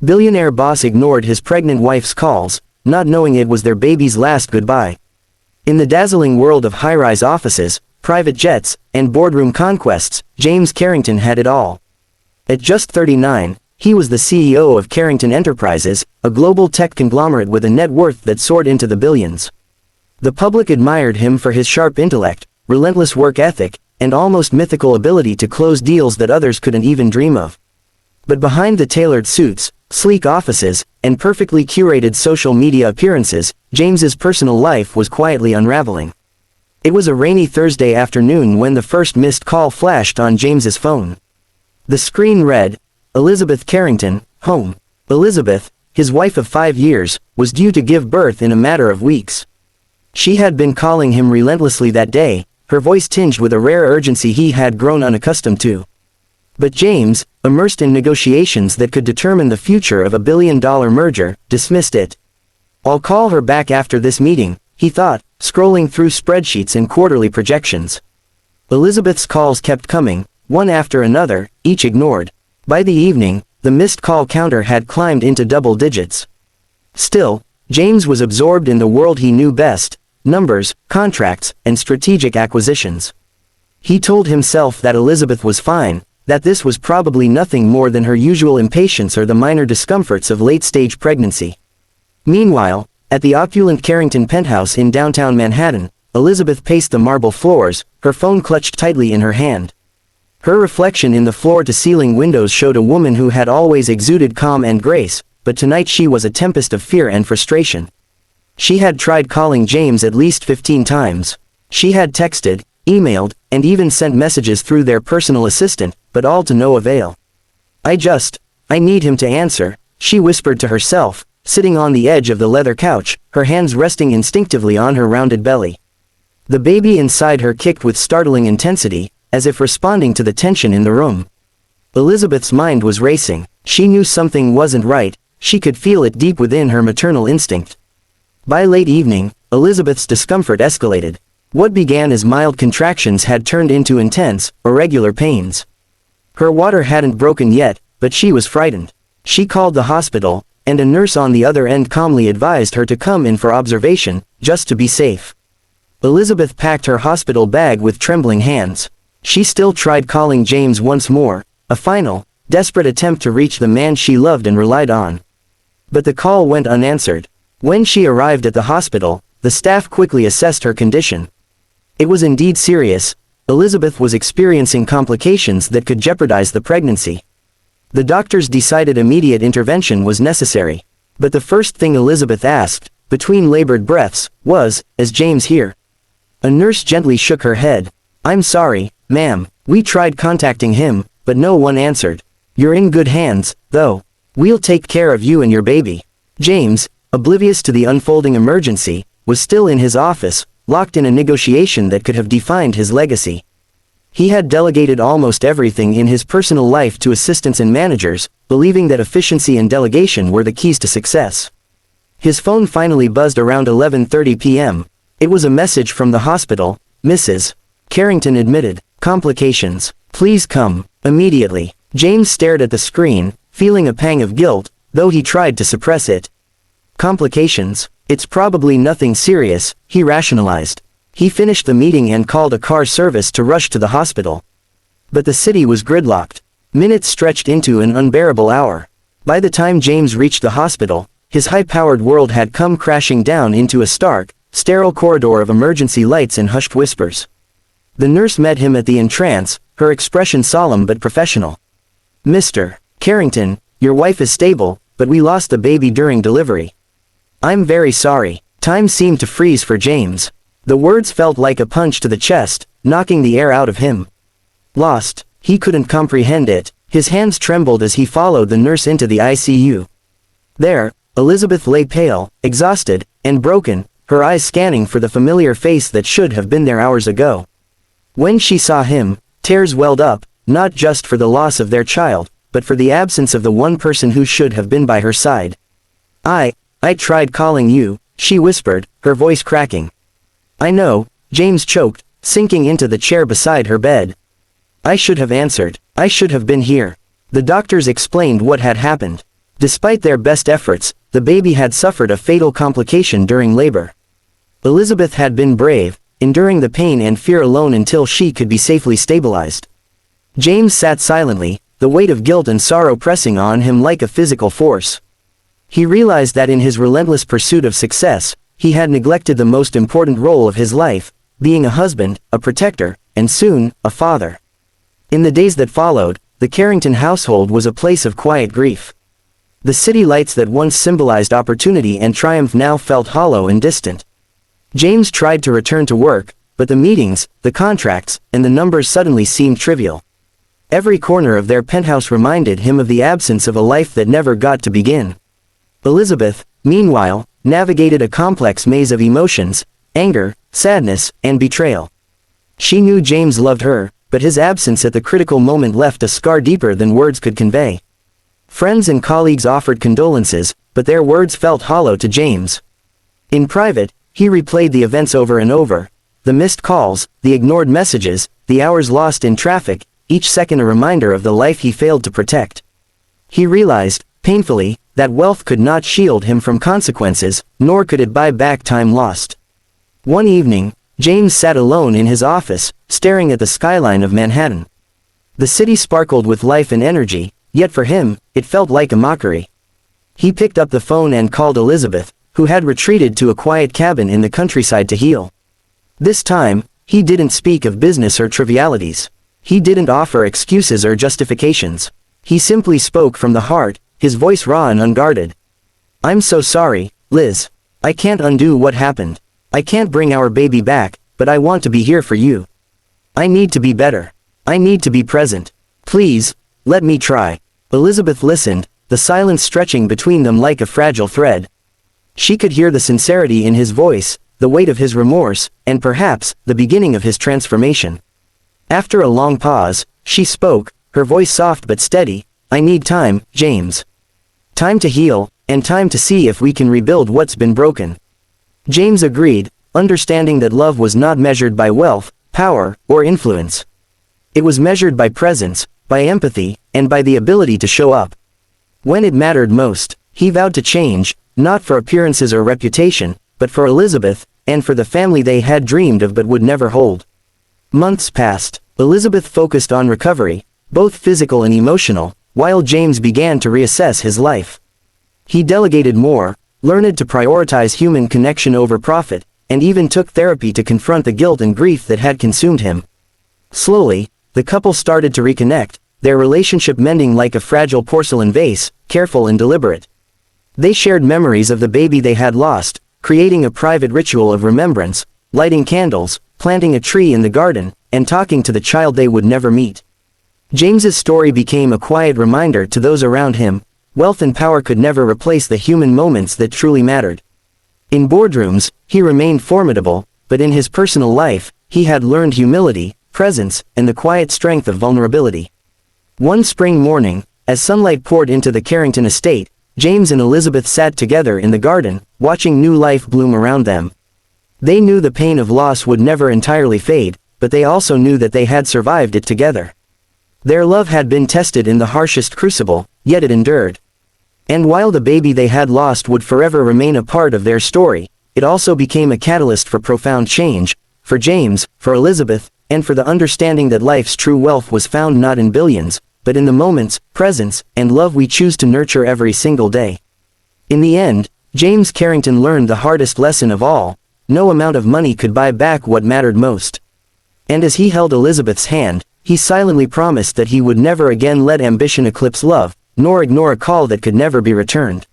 Billionaire boss ignored his pregnant wife's calls, not knowing it was their baby's last goodbye. In the dazzling world of high-rise offices, private jets, and boardroom conquests, James Carrington had it all. At just 39, he was the CEO of Carrington Enterprises, a global tech conglomerate with a net worth that soared into the billions. The public admired him for his sharp intellect, relentless work ethic, and almost mythical ability to close deals that others couldn't even dream of. But behind the tailored suits, sleek offices, and perfectly curated social media appearances, James's personal life was quietly unraveling. It was a rainy Thursday afternoon when the first missed call flashed on James's phone. The screen read, "Elizabeth Carrington, home." Elizabeth, his wife of 5 years, was due to give birth in a matter of weeks. She had been calling him relentlessly that day, her voice tinged with a rare urgency he had grown unaccustomed to. But James, immersed in negotiations that could determine the future of a billion-dollar merger, dismissed it. "I'll call her back after this meeting," he thought, scrolling through spreadsheets and quarterly projections. Elizabeth's calls kept coming, one after another, each ignored. By the evening, the missed call counter had climbed into double digits. Still, James was absorbed in the world he knew best: numbers, contracts, and strategic acquisitions. He told himself that Elizabeth was fine, that this was probably nothing more than her usual impatience or the minor discomforts of late-stage pregnancy. Meanwhile, at the opulent Carrington penthouse in downtown Manhattan, Elizabeth paced the marble floors, her phone clutched tightly in her hand. Her reflection in the floor-to-ceiling windows showed a woman who had always exuded calm and grace, but tonight she was a tempest of fear and frustration. She had tried calling James at least 15 times. She had texted, emailed, and even sent messages through their personal assistant, but all to no avail. I need him to answer," she whispered to herself, sitting on the edge of the leather couch, her hands resting instinctively on her rounded belly. The baby inside her kicked with startling intensity, as if responding to the tension in the room. Elizabeth's mind was racing. She knew something wasn't right, she could feel it deep within her maternal instinct. By late evening, Elizabeth's discomfort escalated. What began as mild contractions had turned into intense, irregular pains. Her water hadn't broken yet, but she was frightened. She called the hospital, and a nurse on the other end calmly advised her to come in for observation, just to be safe. Elizabeth packed her hospital bag with trembling hands. She still tried calling James once more, a final, desperate attempt to reach the man she loved and relied on. But the call went unanswered. When she arrived at the hospital, the staff quickly assessed her condition. It was indeed serious. Elizabeth was experiencing complications that could jeopardize the pregnancy. The doctors decided immediate intervention was necessary. But the first thing Elizabeth asked, between labored breaths, was, "Is James here?" A nurse gently shook her head. "I'm sorry, ma'am, we tried contacting him, but no one answered. You're in good hands, though. We'll take care of you and your baby." James, oblivious to the unfolding emergency, was still in his office, locked in a negotiation that could have defined his legacy. He had delegated almost everything in his personal life to assistants and managers, believing that efficiency and delegation were the keys to success. His phone finally buzzed around 11:30 p.m. It was a message from the hospital. "Mrs. Carrington admitted. Complications. Please come immediately." James stared at the screen, feeling a pang of guilt, though he tried to suppress it. Complications? It's probably nothing serious, he rationalized. He finished the meeting and called a car service to rush to the hospital. But the city was gridlocked. Minutes stretched into an unbearable hour. By the time James reached the hospital, his high-powered world had come crashing down into a stark, sterile corridor of emergency lights and hushed whispers. The nurse met him at the entrance, her expression solemn but professional. "Mr. Carrington, your wife is stable, but we lost the baby during delivery." "I'm very sorry." Time seemed to freeze for James. The words felt like a punch to the chest, knocking the air out of him. Lost? He couldn't comprehend it. His hands trembled as he followed the nurse into the ICU. There, Elizabeth lay pale, exhausted, and broken, her eyes scanning for the familiar face that should have been there hours ago. When she saw him, tears welled up, not just for the loss of their child, but for the absence of the one person who should have been by her side. I tried calling you," she whispered, her voice cracking. "I know," James choked, sinking into the chair beside her bed. "I should have answered. I should have been here." The doctors explained what had happened. Despite their best efforts, the baby had suffered a fatal complication during labor. Elizabeth had been brave, enduring the pain and fear alone until she could be safely stabilized. James sat silently, the weight of guilt and sorrow pressing on him like a physical force. He realized that in his relentless pursuit of success, he had neglected the most important role of his life, being a husband, a protector, and soon, a father. In the days that followed, the Carrington household was a place of quiet grief. The city lights that once symbolized opportunity and triumph now felt hollow and distant. James tried to return to work, but the meetings, the contracts, and the numbers suddenly seemed trivial. Every corner of their penthouse reminded him of the absence of a life that never got to begin. Elizabeth, meanwhile, navigated a complex maze of emotions, anger, sadness, and betrayal. She knew James loved her, but his absence at the critical moment left a scar deeper than words could convey. Friends and colleagues offered condolences, but their words felt hollow to James. In private, he replayed the events over and over, the missed calls, the ignored messages, the hours lost in traffic, each second a reminder of the life he failed to protect. He realized, painfully, that wealth could not shield him from consequences, nor could it buy back time lost. One evening, James sat alone in his office, staring at the skyline of Manhattan. The city sparkled with life and energy, yet for him, it felt like a mockery. He picked up the phone and called Elizabeth, who had retreated to a quiet cabin in the countryside to heal. This time, he didn't speak of business or trivialities. He didn't offer excuses or justifications. He simply spoke from the heart, his voice raw and unguarded. "I'm so sorry, Liz. I can't undo what happened. I can't bring our baby back, but I want to be here for you. I need to be better. I need to be present. Please, let me try." Elizabeth listened, the silence stretching between them like a fragile thread. She could hear the sincerity in his voice, the weight of his remorse, and perhaps, the beginning of his transformation. After a long pause, she spoke, her voice soft but steady. "I need time, James. Time to heal, and time to see if we can rebuild what's been broken." James agreed, understanding that love was not measured by wealth, power, or influence. It was measured by presence, by empathy, and by the ability to show up. When it mattered most, he vowed to change, not for appearances or reputation, but for Elizabeth, and for the family they had dreamed of but would never hold. Months passed. Elizabeth focused on recovery, both physical and emotional, while James began to reassess his life. He delegated more, learned to prioritize human connection over profit, and even took therapy to confront the guilt and grief that had consumed him. Slowly, the couple started to reconnect, their relationship mending like a fragile porcelain vase, careful and deliberate. They shared memories of the baby they had lost, creating a private ritual of remembrance, lighting candles, planting a tree in the garden, and talking to the child they would never meet. James's story became a quiet reminder to those around him, wealth and power could never replace the human moments that truly mattered. In boardrooms, he remained formidable, but in his personal life, he had learned humility, presence, and the quiet strength of vulnerability. One spring morning, as sunlight poured into the Carrington estate, James and Elizabeth sat together in the garden, watching new life bloom around them. They knew the pain of loss would never entirely fade, but they also knew that they had survived it together. Their love had been tested in the harshest crucible, yet it endured. And while the baby they had lost would forever remain a part of their story, it also became a catalyst for profound change, for James, for Elizabeth, and for the understanding that life's true wealth was found not in billions, but in the moments, presence, and love we choose to nurture every single day. In the end, James Carrington learned the hardest lesson of all: no amount of money could buy back what mattered most. And as he held Elizabeth's hand, he silently promised that he would never again let ambition eclipse love, nor ignore a call that could never be returned.